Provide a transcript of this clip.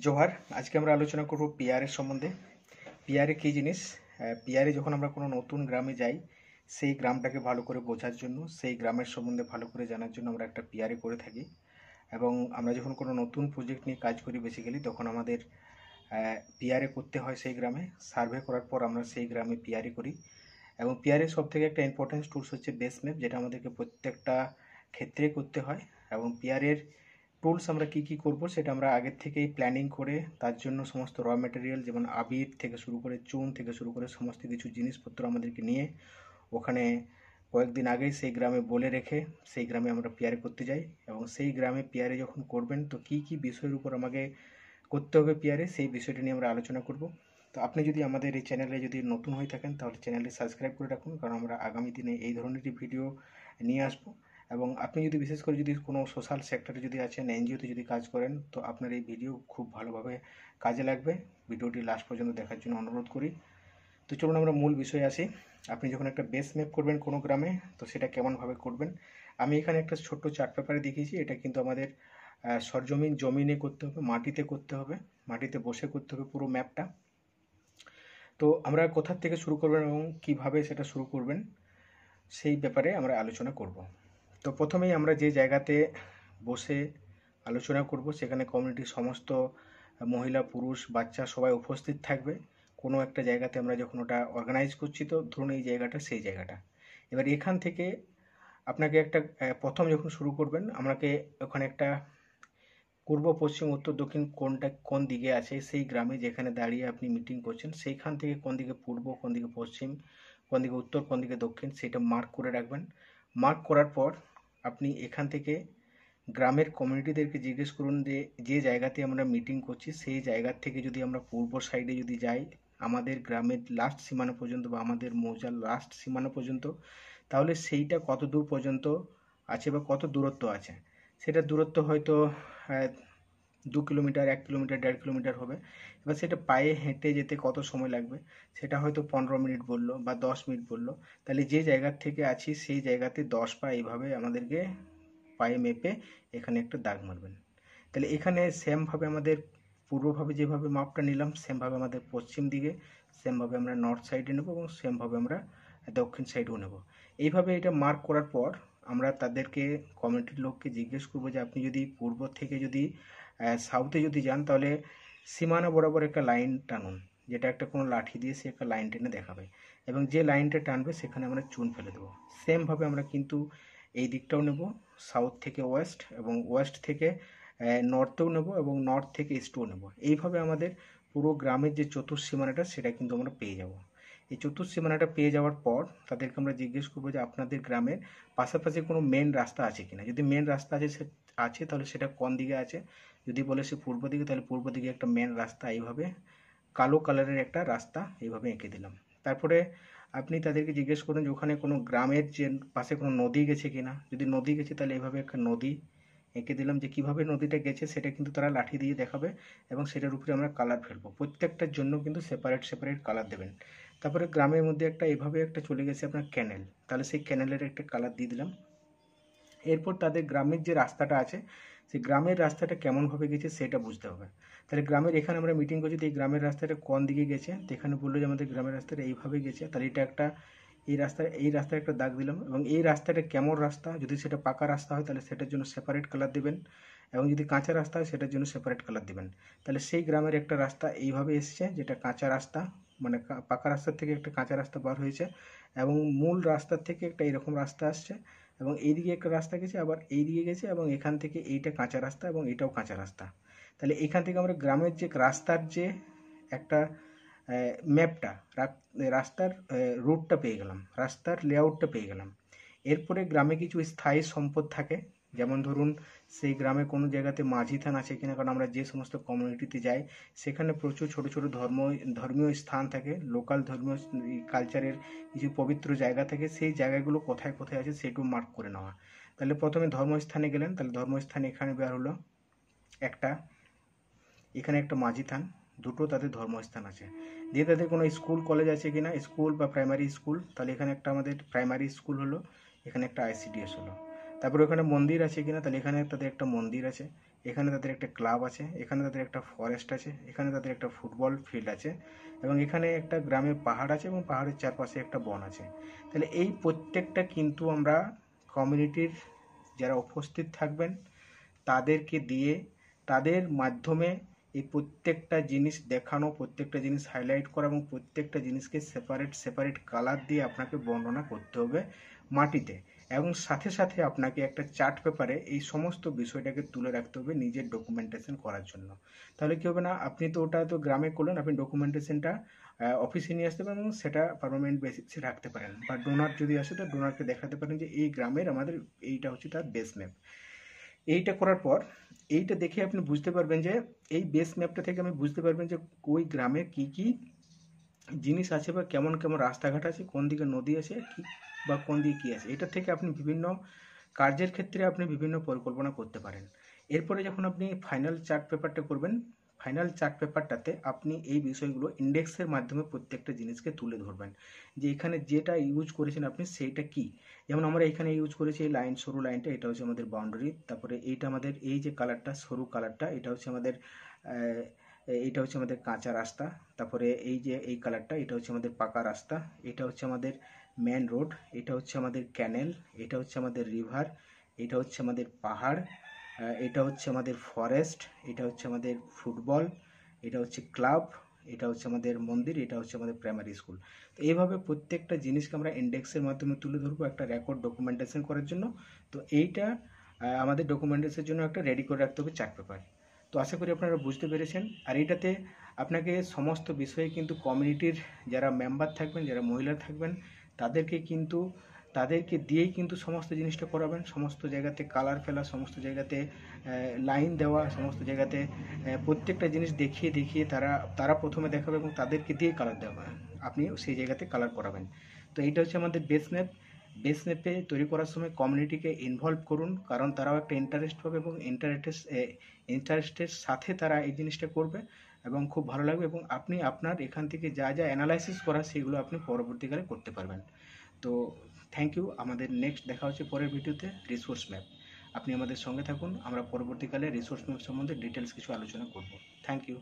জোহার। আজকে আমরা আলোচনা করব পিআরের সম্বন্ধে। পিআরে কী জিনিস? পিআরে যখন আমরা কোনো নতুন গ্রামে যাই, সেই গ্রামটাকে ভালো করে বোঝার জন্য, সেই গ্রামের সম্বন্ধে ভালো করে জানার জন্য আমরা একটা পিআরে করে থাকি। এবং আমরা যখন কোনো নতুন প্রজেক্ট নিয়ে কাজ করি বেসিক্যালি, তখন আমাদের পিআরে করতে হয় সেই গ্রামে। সার্ভে করার পর আমরা সেই গ্রামে পিআরে করি। এবং পিআরের সব থেকে একটা ইম্পর্টেন্ট টুলস হচ্ছে বেস ম্যাপ, যেটা আমাদেরকে প্রত্যেকটা ক্ষেত্রে করতে হয়। এবং পিআরের টুলস আমরা কি কি করব সেটা আমরা আগের থেকেই প্ল্যানিং করে, তার জন্য সমস্ত র ম্যাটেরিয়াল যেমন আবির থেকে শুরু করে চুন থেকে শুরু করে সমস্ত কিছু জিনিসপত্র আমাদেরকে নিয়ে ওখানে কয়েকদিন আগেই সেই গ্রামে বলে রেখে সেই গ্রামে আমরা পিআরে করতে যাই। এবং সেই গ্রামে পিআরে যখন করবেন তো কি কি বিষয়ের উপর আমাকে করতে হবে পিআরে, সেই বিষয়টা নিয়ে আমরা আলোচনা করব। তো আপনি যদি আমাদের এই চ্যানেলে যদি নতুন হয়ে থাকেন তাহলে চ্যানেলটি সাবস্ক্রাইব করে রাখুন, কারণ আমরা আগামী দিনে এই ধরনেরই ভিডিও নিয়ে আসবো। এবং আপনি যদি বিশেষ করে যদি কোনো সোশ্যাল সেক্টরে যদি আছেন, এনজিওতে যদি কাজ করেন, তো আপনার এই ভিডিও খুব ভালোভাবে কাজে লাগবে। ভিডিওটি লাস্ট পর্যন্ত দেখার জন্য অনুরোধ করি। তো চলুন আমরা মূল বিষয়ে আসি। আপনি যখন একটা বেস ম্যাপ করবেন কোনো গ্রামে, তো সেটা কেমনভাবে করবেন। আমি এখানে একটা ছোট্ট চার্ট পেপারে দেখিয়েছি। এটা কিন্তু আমাদের জমিনে করতে হবে, মাটিতে করতে হবে, মাটিতে বসে করতে হবে পুরো ম্যাপটা। তো আমরা কোথার থেকে শুরু করবেন এবং কিভাবে সেটা শুরু করবেন সেই ব্যাপারে আমরা আলোচনা করব। তো প্রথমেই আমরা যে জায়গাতে বসে আলোচনা করব সেখানে কমিউনিটির সমস্ত মহিলা, পুরুষ, বাচ্চা সবাই উপস্থিত থাকবে। কোনো একটা জায়গাতে আমরা যখন ওটা অর্গানাইজ করছি, তো ধরুন এই জায়গাটা সেই জায়গাটা। এবার এখান থেকে আপনাকে একটা প্রথম যখন শুরু করবেন, আপনাকে ওখানে একটা পূর্ব, পশ্চিম, উত্তর, দক্ষিণ কোন দিকে আছে সেই গ্রামে যেখানে দাঁড়িয়ে আপনি মিটিং করছেন, সেইখান থেকে কোন দিকে পূর্ব, কোন দিকে পশ্চিম, কোন দিকে উত্তর, কোন দিকে দক্ষিণ, সেটা মার্ক করে রাখবেন। মার্ক করার পর আপনি এখান থেকে গ্রামের কমিউনিটিদেরকে জিজ্ঞেস করুন যে যে জায়গাতে আমরা মিটিং করছি সেই জায়গার থেকে যদি আমরা পূর্ব সাইডে যদি যাই আমাদের গ্রামের লাস্ট সীমানা পর্যন্ত বা আমাদের মৌজার লাস্ট সীমানা পর্যন্ত, তাহলে সেইটা কত দূর পর্যন্ত আছে বা কত দূরত্ব আছে। সেটা দূরত্ব হয়তো 2 কিলোমিটার, 1 কিলোমিটার, 1.5 কিলোমিটার হবে। এবার সেটা পায়ে হেঁটে যেতে কত সময় লাগবে, সেটা হয়তো 15 মিনিট বললো বা 10 মিনিট বললো। তাহলে যে জায়গার থেকে আছি সেই জায়গাতে 10 পা এইভাবে আমাদেরকে পায়ে মেপে এখানে একটা দাগ মারবেন। তাহলে এখানে সেমভাবে আমাদের পূর্বভাবে যেভাবে মাপটা নিলাম সেমভাবে আমাদের পশ্চিম দিকে, সেমভাবে আমরা নর্থ সাইডে নেব এবং সেমভাবে আমরা দক্ষিণ সাইডেও নেব। এইভাবে এটা মার্ক করার পর আমরা তাদেরকে, কমিউনিটির লোককে জিজ্ঞেস করবো যে আপনি যদি পূর্ব থেকে যদি সাউথে যদি যান তাহলে সীমানা বরাবর একটা লাইন টানুন, যেটা একটা কোনো লাঠি দিয়ে সে একটা লাইন টেনে দেখাবে। এবং যে লাইনটা টানবে সেখানে আমরা চুন ফেলে দেবো। সেমভাবে আমরা কিন্তু এই দিকটাও নেব, সাউথ থেকে ওয়েস্ট এবং ওয়েস্ট থেকে নর্থেও নেব এবং নর্থ থেকে ইস্টও নেব। এইভাবে আমাদের পুরো গ্রামের যে চতুর্সীমানাটা সেটা কিন্তু আমরা পেয়ে যাব। এই চতুর্সীমানাটা পেয়ে যাওয়ার পর তাদেরকে আমরা জিজ্ঞেস করবো যে আপনাদের গ্রামের পাশাপাশি কোনো মেন রাস্তা আছে কিনা। যদি মেন রাস্তা আছে তাহলে সেটা কোন দিকে আছে। যদি বলে সে পূর্ব দিকে, তাহলে পূর্ব দিকে একটা মেন রাস্তা এইভাবে কালো কালারের একটা রাস্তা এইভাবে এঁকে দিলাম। তারপরে আপনি তাদেরকে জিজ্ঞেস করুন যে ওখানে কোনো গ্রামের যে পাশে কোনো নদী গেছে কিনা। যদি নদী গেছে তাহলে এইভাবে একটা নদী এঁকে দিলাম। যে কিভাবে নদীটা গেছে সেটা কিন্তু তারা লাঠি দিয়ে দেখাবে এবং সেটার উপরে আমরা কালার ফেলবো। প্রত্যেকটার জন্য কিন্তু সেপারেট সেপারেট কালার দেবেন। তারপরে গ্রামের মধ্যে একটা এভাবে একটা চলে গেছে আপনার ক্যানেল, তাহলে সেই ক্যানেলের একটা কালার দিয়ে দিলাম। এরপর তাদের গ্রামের যে রাস্তাটা আছে সেই গ্রামের রাস্তাটা কেমনভাবে গেছে সেটা বুঝতে হবে। তাহলে গ্রামের এখানে আমরা মিটিং করছি, এই গ্রামের রাস্তাটা কোন দিকে গেছে, তো এখানে বললো যে আমাদের গ্রামের রাস্তাটা এইভাবে গেছে, তাহলে এটা একটা এই রাস্তায় একটা দাগ দিলাম। এবং এই রাস্তাটা কেমন রাস্তা, যদি সেটা পাকা রাস্তা হয় তাহলে সেটার জন্য সেপারেট কালার দেবেন, এবং যদি কাঁচা রাস্তা হয় সেটার জন্য সেপারেট কালার দেবেন। তাহলে সেই গ্রামের একটা রাস্তা এইভাবে এসছে, যেটা কাঁচা রাস্তা, মানে পাকা রাস্তার থেকে একটা কাঁচা রাস্তা বার হয়েছে, এবং মূল রাস্তার থেকে একটা এরকম রাস্তা আসছে, এবং এইদিকে একটা রাস্তা গেছে, আবার এইদিকে গেছে, এবং এখান থেকে এইটা কাঁচা রাস্তা এবং এটাও কাঁচা রাস্তা। তাহলে এখান থেকে আমরা গ্রামের যে রাস্তার যে একটা ম্যাপটা, রাস্তার রুটটা পেয়ে গেলাম, রাস্তার লেআউটটা পেয়ে গেলাম। এরপরে গ্রামে কিছু স্থায়ী সম্পদ থাকে, যেমন ধরুন সেই গ্রামে কোনো জায়গাতে মাঝি থান আছে কিনা, কারণ আমরা যে সমস্ত কমিউনিটিতে যাই সেখানে প্রচুর ছোট ছোট ধর্মীয় স্থান থাকে, লোকাল ধর্মীয় কালচারের কিছু পবিত্র জায়গা থাকে, সেই জায়গাগুলো কোথায় কোথায় আছে সেটু মার্ক করে নেওয়া। তাহলে প্রথমে ধর্মস্থানে গেলেন, তাহলে ধর্মস্থানে এখানে বের হলো একটা, এখানে একটা মাঝি থান, দুটো তাদের ধর্মস্থান আছে। দিয়ে তাদের কোনো স্কুল কলেজ আছে কিনা, স্কুল বা প্রাইমারি স্কুল, তাহলে এখানে একটা আমাদের প্রাইমারি স্কুল হলো, এখানে একটা আইসিডিএস হলো। তারপরে ওখানে মন্দির আছে কিনা, তাহলে এখানে তাদের একটা মন্দির আছে, এখানে তাদের একটা ক্লাব আছে, এখানে তাদের একটা ফরেস্ট আছে, এখানে তাদের একটা ফুটবল ফিল্ড আছে, এবং এখানে একটা গ্রামের পাহাড় আছে এবং পাহাড়ের চারপাশে একটা বন আছে। তাহলে এই প্রত্যেকটা কিন্তু আমরা কমিউনিটির যারা উপস্থিত থাকবেন তাদেরকে দিয়ে, তাদের মাধ্যমে এই প্রত্যেকটা জিনিস দেখানো, প্রত্যেকটা জিনিস হাইলাইট করা এবং প্রত্যেকটা জিনিসকে সেপারেট সেপারেট কালার দিয়ে আপনাকে বর্ণনা করতে হবে মাটিতে, এবং সাথে সাথে আপনাকে একটা চার্ট পেপারে এই সমস্ত বিষয়টাকে তুলে রাখতে হবে নিজের ডকুমেন্টেশন করার জন্য। তাহলে কী হবে না, আপনি তো ওটা তো গ্রামে করলেন, আপনি ডকুমেন্টেশনটা অফিসে নিয়ে আসতে পারেন এবং সেটা পার্মানেন্ট বেসিসে রাখতে পারেন, বা ডোনার যদি আসে তো ডোনারকে দেখাতে পারেন যে এই গ্রামের আমাদের এইটা হচ্ছে তার বেস ম্যাপ। এইটা করার পর এইটা দেখে আপনি বুঝতে পারবেন যে এই বেস ম্যাপটা থেকে আমি বুঝতে পারবেন যে ওই গ্রামে কি কি জিনিস আছে বা কেমন কেমন রাস্তাঘাট আছে, কোন দিকে নদী আছে কি, বা কোন দিকে কী আছে। এটা থেকে আপনি বিভিন্ন কার্যের ক্ষেত্রে আপনি বিভিন্ন পরিকল্পনা করতে পারেন। এরপরে যখন আপনি ফাইনাল চার্ট পেপারটা করবেন, ফাইনাল চার্ট পেপারটাতে আপনি এই বিষয়গুলো ইন্ডেক্সের মাধ্যমে প্রত্যেকটা জিনিসকে তুলে ধরবেন যে এখানে যেটা ইউজ করেছেন আপনি সেইটা কি। যেমন আমরা এখানে ইউজ করেছি এই লাইন, সরু লাইনটা, এটা হচ্ছে আমাদের বাউন্ডারি। তারপরে এইটা আমাদের এই যে কালারটা, সরু কালারটা, এটা হচ্ছে আমাদের এইটা হচ্ছে আমাদের কাঁচা রাস্তা। তারপরে এই যে এই কালারটা, এটা হচ্ছে আমাদের পাকা রাস্তা। এটা হচ্ছে আমাদের মেন রোড। এটা হচ্ছে আমাদের ক্যানেল। এটা হচ্ছে আমাদের রিভার। এটা হচ্ছে আমাদের পাহাড়। এটা হচ্ছে আমাদের ফরেস্ট। এটা হচ্ছে আমাদের ফুটবল। এটা হচ্ছে ক্লাব। এটা হচ্ছে আমাদের মন্দির। এটা হচ্ছে আমাদের প্রাইমারি স্কুল। তো এইভাবে প্রত্যেকটা জিনিসকে আমরা ইন্ডেক্সের মাধ্যমে তুলে ধরবো একটা রেকর্ড ডকুমেন্টেশন করার জন্য। তো এইটা আমাদের ডকুমেন্টেশনের জন্য একটা রেডি করে রাখতে হবে চার্ট পেপার। তো আশা করি আপনারা বুঝতে পেরেছেন। আর এইটাতে আপনাকে সমস্ত বিষয়ে কিন্তু কমিউনিটির যারা মেম্বার থাকবেন, যারা মহিলা থাকবেন, তাদেরকে দিয়েই কিন্তু সমস্ত জিনিসটা করাবেন। সমস্ত জায়গাতে কালার ফেলা, সমস্ত জায়গাতে লাইন দেওয়া, সমস্ত জায়গাতে প্রত্যেকটা জিনিস দেখিয়ে দেখিয়ে তারা প্রথমে দেখাবে এবং তাদেরকে দিয়ে কালার দেওয়া, আপনি সেই জায়গাতে কালার করাবেন। তো এইটা হচ্ছে আমাদের বেস ম্যাপ। বেস ম্যাপে তৈরি করার সময় কমিউনিটিকে ইনভলভ করুন, কারণ তারাও একটা ইন্টারেস্ট পাবে এবং ইন্টারেস্টের সাথে তারা এই জিনিসটা করবে এবং খুব ভালো লাগবে, এবং আপনি আপনার এখান থেকে যা যা অ্যানালাইসিস করা সেগুলো আপনি পরবর্তীকালে করতে পারবেন। তো থ্যাংক ইউ। আমাদের নেক্সট দেখা হচ্ছে পরের ভিডিওতে রিসোর্স ম্যাপ। আপনি আমাদের সঙ্গে থাকুন, আমরা পরবর্তীকালে রিসোর্স ম্যাপ সম্বন্ধে ডিটেলস কিছু আলোচনা করব। Thank you.